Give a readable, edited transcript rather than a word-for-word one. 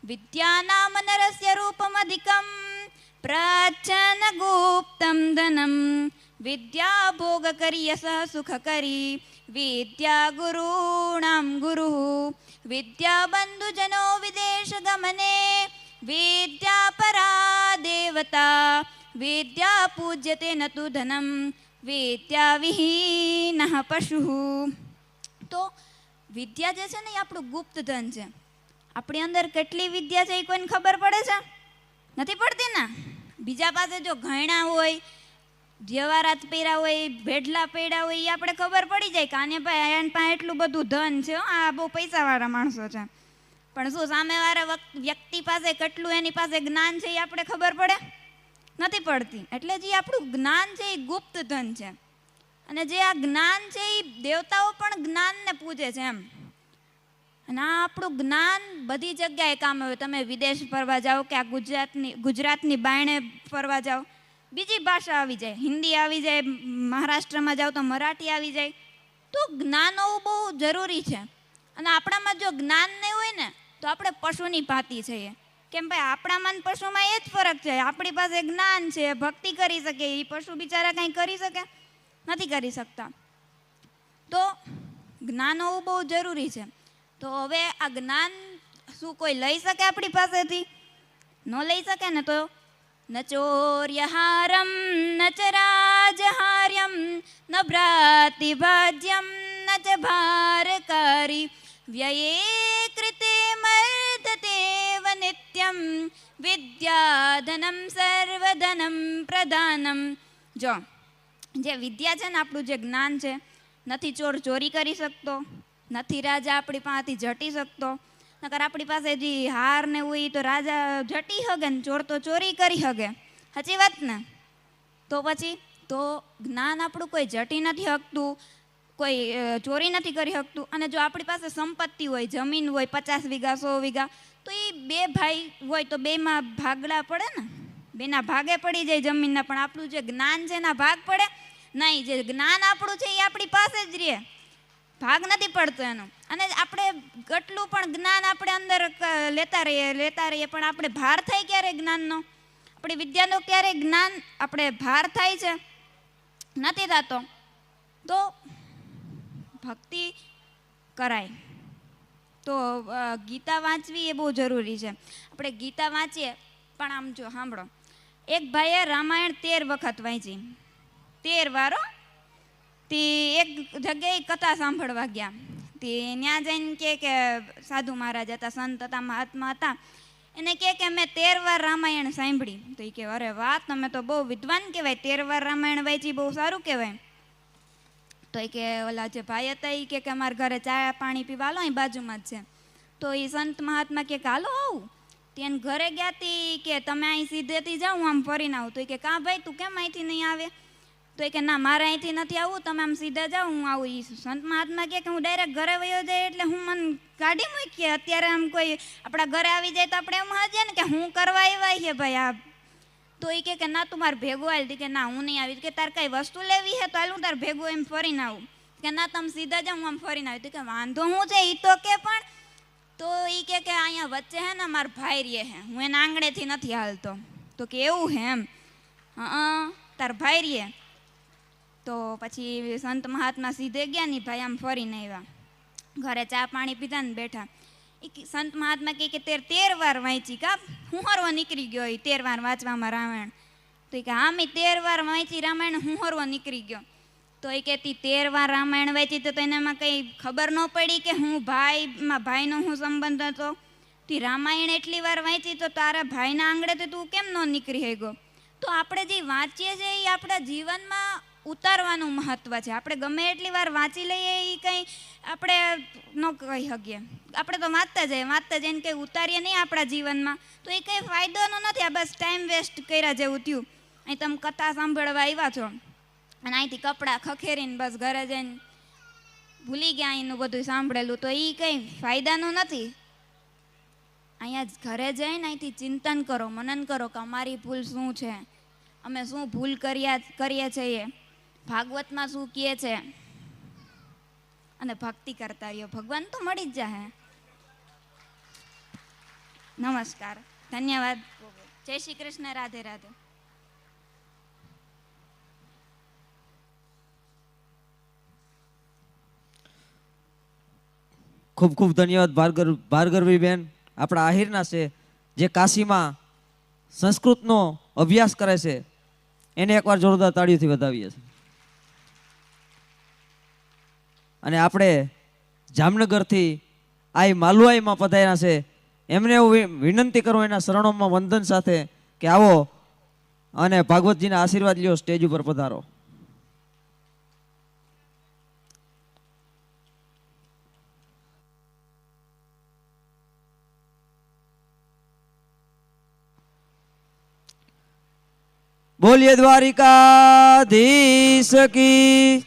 વિદ્યાનામ નરસ્ય રૂપમધિકમ પ્રચ્છન્ન ગુપ્તમ ધનમ વિદ્યા ભોગ કરીય સહ સુખ કરી વિદ્યા ગુરુણામ ગુરુ વિદ્યા બંધુજનો વિદેશ ગમને વિદ્યા પરા દેવતા વિદ્યા પૂજ્યતે નતુ ધનમ વિદ્યા વિહીન પશુ. તો વિદ્યા જે છે ને એ આપણું ગુપ્ત ધન છે. આપણી અંદર કેટલી વિદ્યા છે એ કોઈને ખબર પડે છે? નથી પડતી ને. બીજા પાસે જો ઘણા હોય, જવારાત પહેર્યા હોય, ભેડલા પહેર્યા હોય, એ આપણે ખબર પડી જાય કે આને ભાઈ એન પાસે એટલું બધું ધન છે, આ બહુ પૈસાવાળા માણસો છે. પણ શું સામેવાળા વ્યક્તિ પાસે કેટલું એની પાસે જ્ઞાન છે એ આપણે ખબર પડે? નથી પડતી. એટલે જે આપણું જ્ઞાન છે એ ગુપ્ત ધન છે. અને જે આ જ્ઞાન છે એ દેવતાઓ પણ જ્ઞાનને પૂજે છે એમ. અને આ આપણું જ્ઞાન બધી જગ્યાએ કામ આવે. તમે વિદેશ ફરવા જાઓ કે આ ગુજરાતની બાયણે ફરવા જાઓ, બીજી ભાષા આવી જાય, હિન્દી આવી જાય, મહારાષ્ટ્રમાં જાઓ તો મરાઠી આવી જાય. તો જ્ઞાન હોવું બહુ જરૂરી છે. અને આપણામાં જો જ્ઞાન નહીં હોય ને તો આપણે પશુની ભાંતિ છીએ. કેમ ભાઈ, આપણામાં ને પશુમાં એ જ ફરક છે. આપણી પાસે જ્ઞાન છે, ભક્તિ કરી શકે, એ પશુ બિચારા કંઈ કરી શકે? નથી કરી શકતા. તો જ્ઞાન હોવું બહુ જરૂરી છે. તો હવે આ જ્ઞાન શું કોઈ લઈ શકે આપણી પાસેથી? ન લઈ શકે ને તો ન ચોર્યહારમ ન ચ રાજહાર્યમ ન ભ્રાતિભાજ્યમ ન ચ ભારકારી વ્યયે કૃતે મર્દતેવ નિત્યમ વિદ્યાધનમ સર્વધનમ પ્રધાનમ. જો જે વિદ્યા છે ને, આપણું જે જ્ઞાન છે, નથી ચોર ચોરી કરી શકતો, નથી રાજા આપણી પાસેથી ઝટી શકતો. નકર આપણી પાસે જે હાર ને હોય તો રાજા ઝટી શકે ને ચોર તો ચોરી કરી શકે. સાચી વાત ને? તો પછી તો જ્ઞાન આપણું કોઈ ઝટી નથી શકતું, કોઈ ચોરી નથી કરી શકતું. અને જો આપણી પાસે સંપત્તિ હોય, જમીન હોય 50 વીઘા 100 વીઘા, તો એ બે ભાઈ હોય તો બેમાં ભાગલા પડે ને, બેના ભાગે પડી જાય જમીનના. પણ આપણું જે જ્ઞાન છે એના ભાગ પડે નહીં. જે જ્ઞાન આપણું છે એ આપણી પાસે જ રહે, ભાગ નથી પડતો એનો. અને આપણે કેટલું પણ જ્ઞાન આપણે અંદર લેતા રહીએ, પણ આપણે ભાર થાય ક્યારે જ્ઞાનનો? આપણી વિદ્યાનો ક્યારે જ્ઞાન આપણે ભાર થાય છે? નથી થતો. તો ભક્તિ કરાય તો ગીતા વાંચવી એ બહુ જરૂરી છે. આપણે ગીતા વાંચીએ, પણ આમ જો સાંભળો, એક ભાઈએ રામાયણ 13 વખત વાંચી, 13 વાર. તે એક જગ્યાએ કથા સાંભળવા ગયા. તે ત્યાં જઈને કે સાધુ મહારાજ હતા, સંત હતા, મહાત્મા હતા, એને કે મેં 13 વાર રામાયણ સાંભળી. તો એ કે અરે વાહ, તમે તો બહુ વિદ્વાન કહેવાય, 13 વાર રામાયણ વાંચી, બહુ સારું કહેવાય. તો એ કે ઓલા જે ભાઈ હતા એ કે અમારા ઘરે ચા પાણી પીવા હાલો, અહીં બાજુમાં જ છે. તો એ સંત મહાત્મા કે હાલો આવું. તેને ઘરે ગયા તી કે તમે અહીં સીધેથી જાઓ, હું આમ ફરીને આવું. તો એ કે કાં ભાઈ, તું કેમ અહીંથી નહીં આવે? તો એ કે ના, મારે અહીંથી નથી આવવું, તમે આમ સીધા જાઓ, હું આવું. એ સંત મહાત્મા કે હું ડાયરેક્ટ ઘરે વયો જાય એટલે હું મને ગાડી મૂકીએ. અત્યારે આમ કોઈ આપણા ઘરે આવી જાય તો આપણે એમ હાજીએ ને કે હું કરવા આવ્યા છે ભાઈ આ. તો એ કે ના, તું મારે ભેગું આવી. કે ના, હું નહીં આવી. કે તારે કઈ વસ્તુ લેવી છે તો હાલ હું તારે ભેગું એમ ફરીને આવું. કે ના, તમે સીધા જાઓ, હું આમ ફરીને આવી. તો કે વાંધો હું છે એ તો કે. પણ તો એ કે અહીંયા વચ્ચે હે ને મારા ભાઈ રહે હે, હું એના આંગણેથી નથી હાલતો. તો કે એવું હે એમ? તાર ભાઈ રહે. તો પછી સંત મહાત્મા સીધે ગયા ને ભાઈ આમ ફરીને આવ્યા, ઘરે ચા પાણી પીધા ને બેઠા. એ સંત મહાત્મા કે 13 વાર વાંચી કા? હું હરવો નીકળી ગયો એ 13 વાર વાંચવામાં રામાયણ? તો એ કે હા, મેં 13 વાર વાંચી રામાયણ, હું હરવો નીકળી ગયો. તો એ કહેતી 13 વાર રામાયણ વાંચી તો એનામાં કંઈ ખબર ન પડી કે હું ભાઈનો હું સંબંધ હતો? તી રામાયણ એટલી વાર વાંચી તો તારા ભાઈના આંગળે તું કેમ ન નીકળી ગયો? તો આપણે જે વાંચીએ છીએ એ આપણા જીવનમાં ઉતારવાનું મહત્ત્વ છે. આપણે ગમે એટલી વાર વાંચી લઈએ એ કંઈ આપણે ન કહી શકીએ. આપણે તો વાંચતા જઈને કંઈ ઉતારીએ નહીં આપણા જીવનમાં, તો એ કંઈ ફાયદોનો નથી. આ બસ ટાઈમ વેસ્ટ કર્યા જેવું થયું. અહીં તમે કથા સાંભળવા આવ્યા છો અને અહીંથી કપડાં ખખેરીને બસ ઘરે જઈને ભૂલી ગયા એનું બધું સાંભળેલું, તો એ કંઈ ફાયદાનું નથી. અહીંયા જ ઘરે જઈને અહીંથી ચિંતન કરો, મનન કરો કે અમારી ભૂલ શું છે, અમે શું ભૂલ કરીએ છીએ, ભાગવતમાં શું કહે છે, અને ભક્તિ કરતા રહ્યો, ભગવાન તો મળી જ જાય. નમસ્કાર, ધન્યવાદ. જય શ્રી કૃષ્ણ. રાધે રાધે. ખૂબ ખૂબ ધન્યવાદ ભાર્ગવીબેન, આપણા આહિરના છે, જે કાશીમાં સંસ્કૃતનો અભ્યાસ કરે છે. એને એકવાર જોરદાર તાળીઓથી વધાવીએ છીએ. અને આપણે જામનગરથી આ માલુઆઈમાં પધાર્યા છે, એમને હું વિનંતી કરું એના શરણોમાં વંદન સાથે કે આવો અને ભાગવતજીના આશીર્વાદ લ્યો, સ્ટેજ ઉપર પધારો. બોલીએ દ્વારિકાધીશ કી.